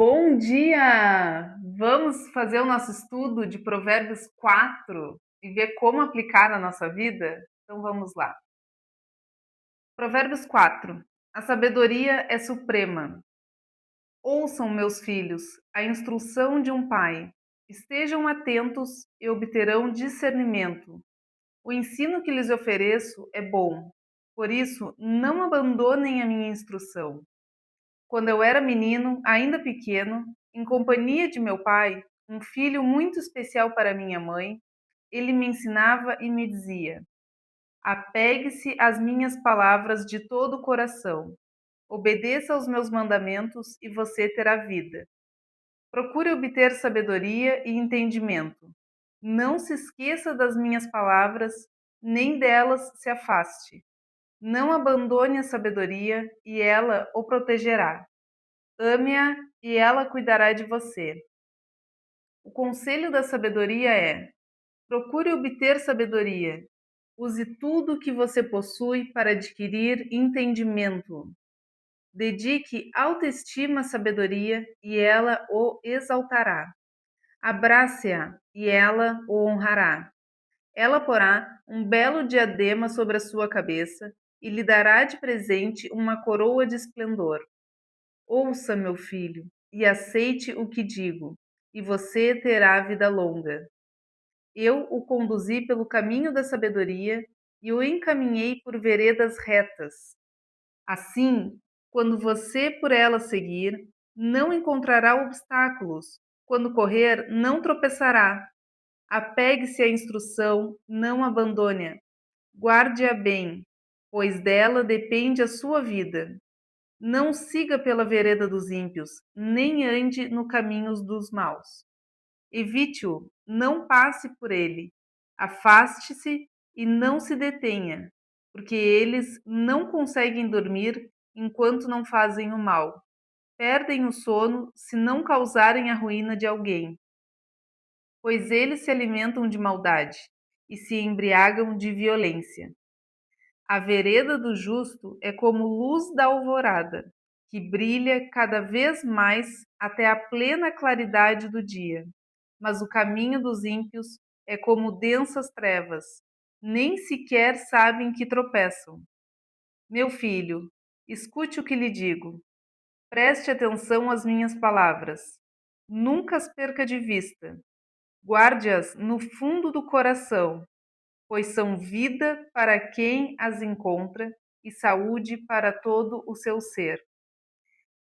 Bom dia! Vamos fazer o nosso estudo de Provérbios 4 e ver como aplicar na nossa vida? Então vamos lá. Provérbios 4. A sabedoria é suprema. Ouçam, meus filhos, a instrução de um pai. Estejam atentos e obterão discernimento. O ensino que lhes ofereço é bom. Por isso, não abandonem a minha instrução. Quando eu era menino, ainda pequeno, em companhia de meu pai, um filho muito especial para minha mãe, ele me ensinava e me dizia: apegue-se às minhas palavras de todo o coração, obedeça aos meus mandamentos e você terá vida. Procure obter sabedoria e entendimento. Não se esqueça das minhas palavras, nem delas se afaste. Não abandone a sabedoria e ela o protegerá. Ame-a e ela cuidará de você. O conselho da sabedoria é: procure obter sabedoria. Use tudo o que você possui para adquirir entendimento. Dedique autoestima à sabedoria e ela o exaltará. Abrace-a e ela o honrará. Ela porá um belo diadema sobre a sua cabeça e lhe dará de presente uma coroa de esplendor. Ouça, meu filho, e aceite o que digo, e você terá vida longa. Eu o conduzi pelo caminho da sabedoria e o encaminhei por veredas retas. Assim, quando você por ela seguir, não encontrará obstáculos. Quando correr, não tropeçará. Apegue-se à instrução, não abandone-a. Guarde-a bem, pois dela depende a sua vida. Não siga pela vereda dos ímpios, nem ande no caminho dos maus. Evite-o, não passe por ele. Afaste-se e não se detenha, porque eles não conseguem dormir enquanto não fazem o mal. Perdem o sono se não causarem a ruína de alguém, pois eles se alimentam de maldade e se embriagam de violência. A vereda do justo é como luz da alvorada, que brilha cada vez mais até a plena claridade do dia. Mas o caminho dos ímpios é como densas trevas, nem sequer sabem que tropeçam. Meu filho, escute o que lhe digo. Preste atenção às minhas palavras. Nunca as perca de vista. Guarde-as no fundo do coração, pois são vida para quem as encontra e saúde para todo o seu ser.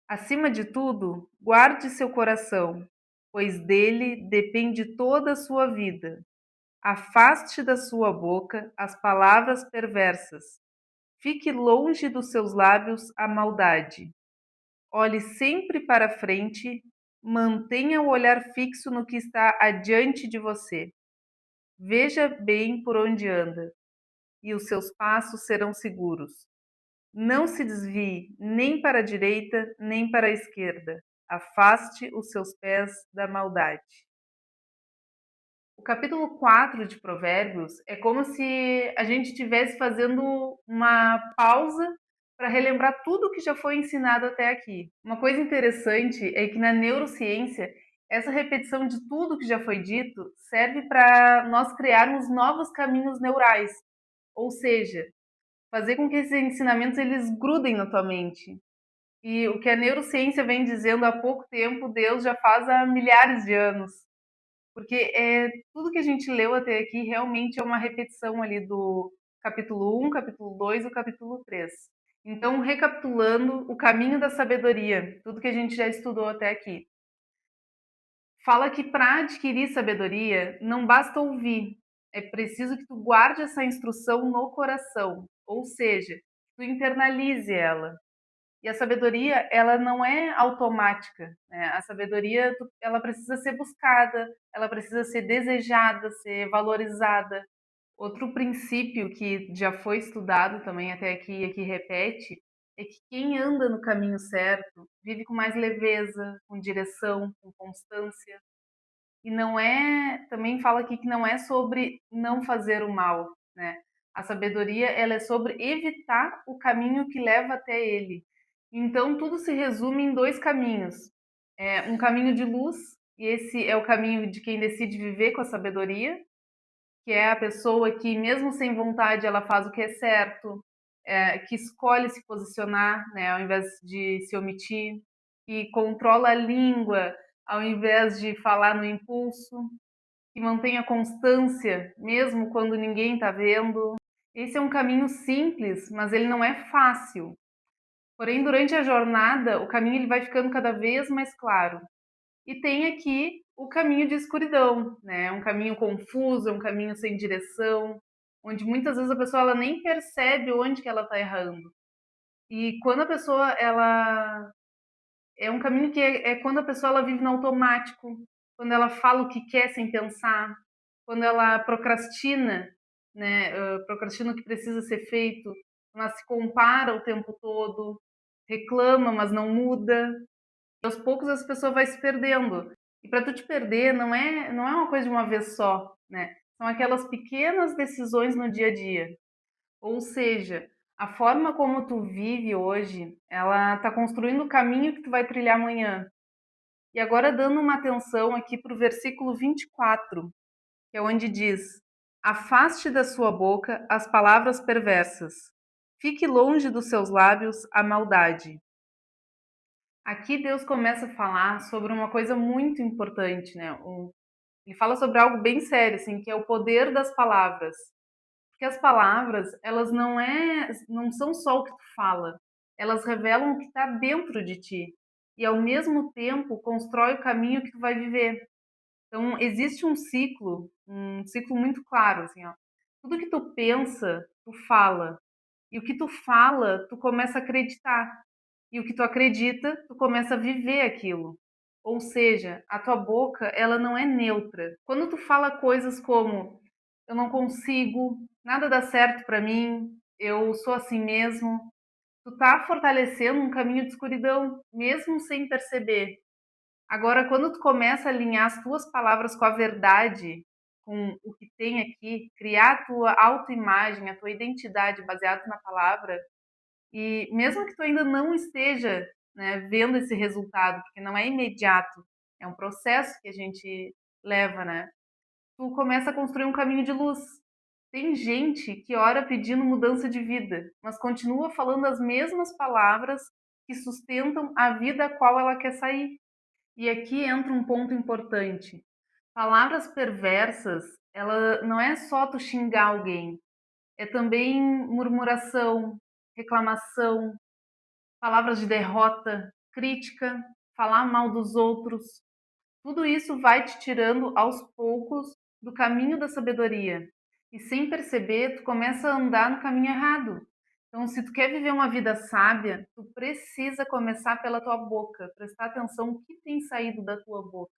Acima de tudo, guarde seu coração, pois dele depende toda a sua vida. Afaste da sua boca as palavras perversas. Fique longe dos seus lábios a maldade. Olhe sempre para frente, mantenha o olhar fixo no que está adiante de você. Veja bem por onde anda e os seus passos serão seguros. Não se desvie nem para a direita, nem para a esquerda. Afaste os seus pés da maldade. O capítulo 4 de Provérbios é como se a gente estivesse fazendo uma pausa para relembrar tudo que já foi ensinado até aqui. Uma coisa interessante é que na neurociência, essa repetição de tudo que já foi dito serve para nós criarmos novos caminhos neurais, ou seja, fazer com que esses ensinamentos eles grudem na tua mente. E o que a neurociência vem dizendo há pouco tempo, Deus já faz há milhares de anos. Porque tudo que a gente leu até aqui realmente é uma repetição ali do capítulo 1, capítulo 2 e o capítulo 3. Então, recapitulando o caminho da sabedoria, tudo que a gente já estudou até aqui. Fala que para adquirir sabedoria não basta ouvir, é preciso que tu guarde essa instrução no coração, ou seja, que tu internalize ela. E a sabedoria, ela não é automática, né? A sabedoria, ela precisa ser buscada, ela precisa ser desejada, ser valorizada. Outro princípio que já foi estudado também até aqui e que repete é que quem anda no caminho certo vive com mais leveza, com direção, com constância. E não é, também fala aqui que não é sobre não fazer o mal, né? A sabedoria, ela é sobre evitar o caminho que leva até ele. Então tudo se resume em dois caminhos. É um caminho de luz, e esse é o caminho de quem decide viver com a sabedoria, que é a pessoa que, mesmo sem vontade, ela faz o que é certo, que escolhe se posicionar, né, ao invés de se omitir, que controla a língua ao invés de falar no impulso, que mantém a constância mesmo quando ninguém está vendo. Esse é um caminho simples, mas ele não é fácil. Porém, durante a jornada, o caminho ele vai ficando cada vez mais claro. E tem aqui o caminho de escuridão, né? Um caminho confuso, um caminho sem direção, onde muitas vezes a pessoa ela nem percebe onde que ela está errando. E quando a pessoa ela é um caminho que é quando a pessoa ela vive no automático, quando ela fala o que quer sem pensar, quando ela procrastina, né? Procrastina o que precisa ser feito, ela se compara o tempo todo, reclama, mas não muda. Aos poucos as pessoas vai se perdendo. E para tu te perder não é uma coisa de uma vez só, né? São aquelas pequenas decisões no dia a dia. Ou seja, a forma como tu vive hoje, ela está construindo o caminho que tu vai trilhar amanhã. E agora dando uma atenção aqui para o versículo 24, que é onde diz: Afaste da sua boca as palavras perversas. Fique longe dos seus lábios a maldade. Aqui Deus começa a falar sobre uma coisa muito importante, né? Ele fala sobre algo bem sério, assim, que é o poder das palavras. Porque as palavras, elas não são só o que tu fala, elas revelam o que está dentro de ti. E ao mesmo tempo constrói o caminho que tu vai viver. Então existe um ciclo muito claro, assim, ó. Tudo que tu pensa, tu fala. E o que tu fala, tu começa a acreditar. E o que tu acredita, tu começa a viver aquilo. Ou seja, a tua boca, ela não é neutra. Quando tu fala coisas como eu não consigo, nada dá certo pra mim, eu sou assim mesmo, tu tá fortalecendo um caminho de escuridão, mesmo sem perceber. Agora, quando tu começa a alinhar as tuas palavras com a verdade, com o que tem aqui, criar a tua autoimagem, a tua identidade baseada na palavra, e mesmo que tu ainda não esteja, né, vendo esse resultado, porque não é imediato, é um processo que a gente leva, né? Tu começa a construir um caminho de luz. Tem gente que ora pedindo mudança de vida, mas continua falando as mesmas palavras que sustentam a vida a qual ela quer sair. E aqui entra um ponto importante. Palavras perversas, ela não é só tu xingar alguém, é também murmuração, reclamação, palavras de derrota, crítica, falar mal dos outros. Tudo isso vai te tirando aos poucos do caminho da sabedoria. E sem perceber, tu começa a andar no caminho errado. Então, se tu quer viver uma vida sábia, tu precisa começar pela tua boca, prestar atenção no que tem saído da tua boca.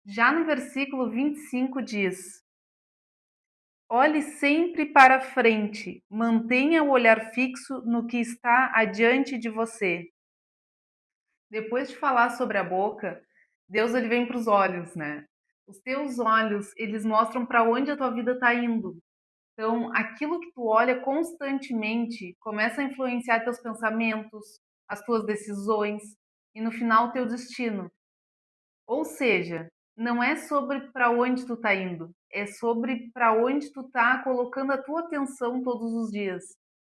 Já no versículo 25 diz: Olhe sempre para frente, mantenha o olhar fixo no que está adiante de você. Depois de falar sobre a boca, Deus ele vem para os olhos, né? Os teus olhos, eles mostram para onde a tua vida está indo. Então, aquilo que tu olha constantemente começa a influenciar teus pensamentos, as tuas decisões e no final teu destino. Ou seja, não é sobre para onde tu tá indo, é sobre para onde tu tá colocando a tua atenção todos os dias.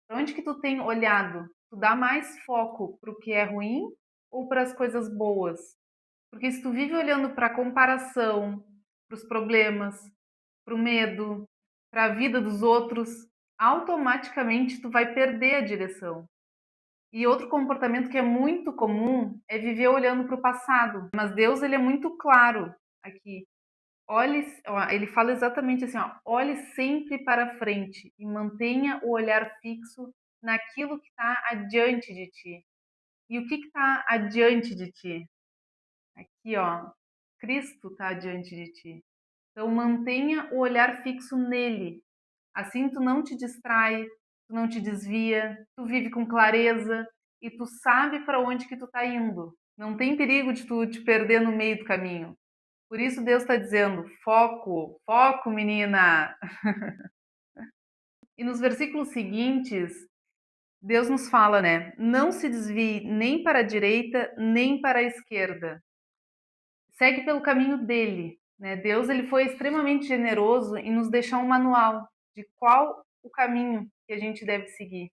Para onde que tu tem olhado? Tu dá mais foco para o que é ruim ou para as coisas boas? Porque se tu vive olhando para a comparação, para os problemas, para o medo, para a vida dos outros, automaticamente tu vai perder a direção. E outro comportamento que é muito comum é viver olhando para o passado. Mas Deus ele é muito claro aqui. Olhe, ó, ele fala exatamente assim, ó, olhe sempre para frente e mantenha o olhar fixo naquilo que está adiante de ti. E o que está adiante de ti? Aqui, ó, Cristo está adiante de ti. Então mantenha o olhar fixo nele. Assim tu não te distrai, tu não te desvia, tu vive com clareza e tu sabe para onde que tu tá indo. Não tem perigo de tu te perder no meio do caminho. Por isso Deus está dizendo: foco, foco, menina. E nos versículos seguintes, Deus nos fala, né? Não se desvie nem para a direita, nem para a esquerda. Segue pelo caminho dele, né? Deus ele foi extremamente generoso em nos deixar um manual de qual o caminho que a gente deve seguir.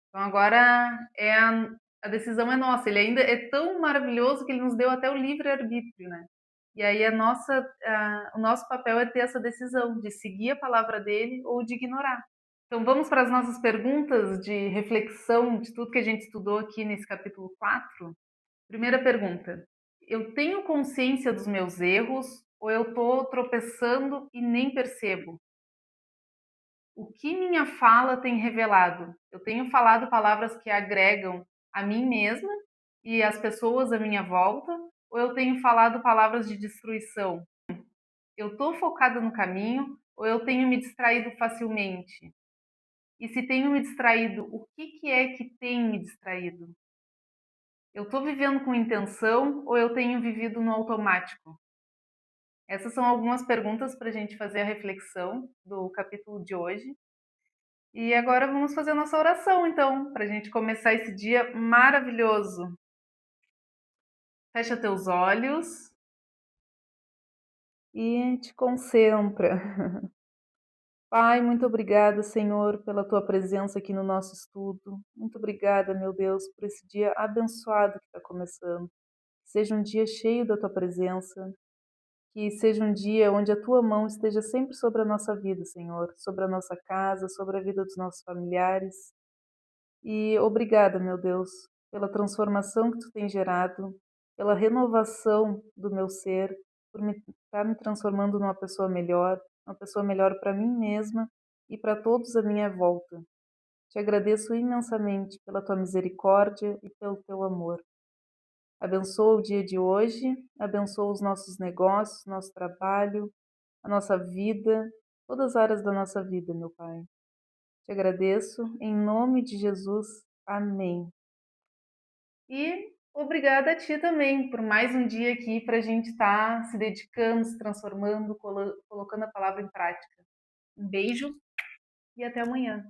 Então agora a decisão é nossa. Ele ainda é tão maravilhoso que ele nos deu até o livre-arbítrio, né? E aí o nosso papel é ter essa decisão de seguir a palavra dele ou de ignorar. Então vamos para as nossas perguntas de reflexão de tudo que a gente estudou aqui nesse capítulo 4. Primeira pergunta: eu tenho consciência dos meus erros ou eu estou tropeçando e nem percebo? O que minha fala tem revelado? Eu tenho falado palavras que agregam a mim mesma e as pessoas à minha volta, ou eu tenho falado palavras de destruição? Eu estou focada no caminho ou eu tenho me distraído facilmente? E se tenho me distraído, o que é que tem me distraído? Eu estou vivendo com intenção ou eu tenho vivido no automático? Essas são algumas perguntas para a gente fazer a reflexão do capítulo de hoje. E agora vamos fazer a nossa oração, então, para a gente começar esse dia maravilhoso. Fecha teus olhos e te concentra. Pai, muito obrigada, Senhor, pela tua presença aqui no nosso estudo. Muito obrigada, meu Deus, por esse dia abençoado que está começando. Seja um dia cheio da tua presença, que seja um dia onde a tua mão esteja sempre sobre a nossa vida, Senhor, sobre a nossa casa, sobre a vida dos nossos familiares. E obrigada, meu Deus, pela transformação que tu tem gerado, pela renovação do meu ser, por me estar me transformando numa pessoa melhor, uma pessoa melhor para mim mesma e para todos à minha volta. Te agradeço imensamente pela tua misericórdia e pelo teu amor. Abençoa o dia de hoje, abençoa os nossos negócios, nosso trabalho, a nossa vida, todas as áreas da nossa vida, meu Pai. Te agradeço em nome de Jesus. Amém. E obrigada a ti também por mais um dia aqui para a gente estar se dedicando, se transformando, colocando a palavra em prática. Um beijo e até amanhã.